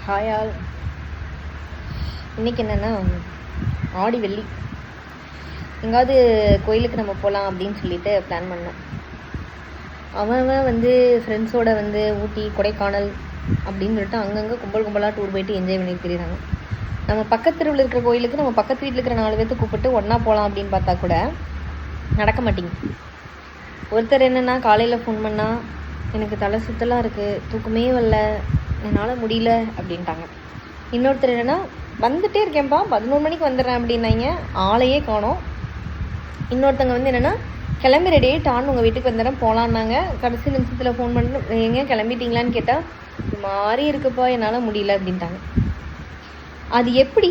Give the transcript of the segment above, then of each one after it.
Hi all. இன்றைக்கி என்னென்னா ஆடி வெள்ளி எங்காவது கோயிலுக்கு நம்ம போகலாம் அப்படின்னு சொல்லிட்டு பிளான் பண்ணேன். அவன் வந்து ஃப்ரெண்ட்ஸோடு வந்து ஊட்டி கொடைக்கானல் அப்படின்னு சொல்லிட்டு அங்கங்கே கும்பலாக டூர் போயிட்டு என்ஜாய் பண்ணிட்டு தெரியுறாங்க. நம்ம பக்கத்து தெருவில் இருக்கிற கோயிலுக்கு நம்ம பக்கத்து வீட்டில் இருக்கிற 4 பேர்த்து கூப்பிட்டு ஒன்றா போகலாம் அப்படின்னு பார்த்தா கூட நடக்க மாட்டேங்குது. ஒருத்தர் என்னென்னா காலையில் ஃபோன் பண்ணால் எனக்கு தலை சுத்தலாம் இருக்குது, தூக்கமே வரல, என்னால் முடியல அப்படின்ட்டாங்க. இன்னொருத்தர் என்னென்னா வந்துட்டே இருக்கேன்ப்பா 11 மணிக்கு வந்துடுறேன் அப்படின்னாங்க, ஆளையே காணோம். இன்னொருத்தங்க வந்து என்னென்னா கிளம்பி ரெடி ஆகிட்டான்னு உங்கள் வீட்டுக்கு வந்துடுறேன் போகலான்னாங்க. கடைசி நிமிஷத்தில் ஃபோன் பண்ணி எங்கே கிளம்பிட்டீங்களான்னு கேட்டால் இது மாதிரி இருக்குப்பா என்னால் முடியல அப்படின்ட்டாங்க. அது எப்படி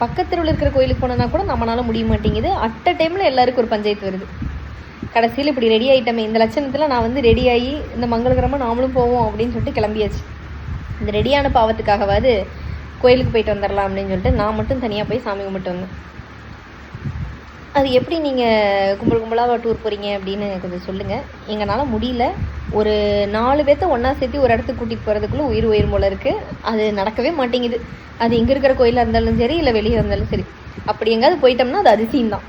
பக்கத்தில் இருக்கிற கோயிலுக்கு போனோன்னா கூட நம்மளால் முடிய மாட்டேங்குது. அட் அ டைமில் எல்லாருக்கும் ஒரு பஞ்சாயத்து வருது. கடைசியில் இப்படி ரெடி ஆகிட்டோமே, இந்த லட்சணத்தில் நான் வந்து ரெடி ஆகி இந்த மங்களகரமாக நாமளும் போவோம் அப்படின்னு சொல்லிட்டு கிளம்பியாச்சு. இந்த ரெடியான பாவத்துக்காகவாது கோயிலுக்கு போயிட்டு வந்துடலாம் அப்படின்னு சொல்லிட்டு நான் மட்டும் தனியாக போய் சாமி கும்பிட்டு வந்தேன். அது எப்படி நீங்கள் கும்பலாக டூர் போகிறீங்க அப்படின்னு கொஞ்சம் சொல்லுங்கள். எங்களால் முடியல. ஒரு 4 பேர்த்த ஒன்றா சேர்த்து ஒரு இடத்துக்கு கூட்டிகிட்டு போகிறதுக்குள்ளே உயிர் போல இருக்குது. அது நடக்கவே மாட்டேங்குது. அது எங்கே இருக்கிற கோயிலாக இருந்தாலும் சரி, இல்லை வெளியே இருந்தாலும் சரி. அப்படி எங்கேயாவது போயிட்டோம்னா அது அதிசயம் தான்.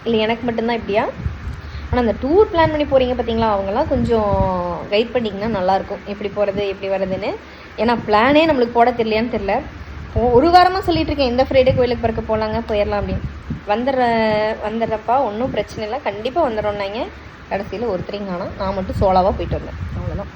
இல்லை எனக்கு மட்டும்தான் இப்படியா? ஆனால் அந்த டூர் பிளான் பண்ணி போகிறீங்க பார்த்தீங்களா, அவங்களாம் கொஞ்சம் கைட் பண்ணிங்கன்னா நல்லாயிருக்கும், எப்படி போகிறது எப்படி வர்றதுன்னு. ஏன்னா பிளானே நம்மளுக்கு போட தெரியலையான்னு தெரில. ஒரு வாரமாக சொல்லிட்டு இருக்கேன் இந்த ஃப்ரைடே கோயிலுக்கு பிறக்க போகலாங்க போயிடலாம் அப்படின்னு. வந்துடுறப்பா ஒன்றும் பிரச்சனை இல்லை, கண்டிப்பாக வந்துடுறோன்னாங்க. கடைசியில் ஒருத்தரையும் காணோம். நான் மட்டும் சோலாவாக போயிட்டு வந்தேன். அவ்வளோதான்.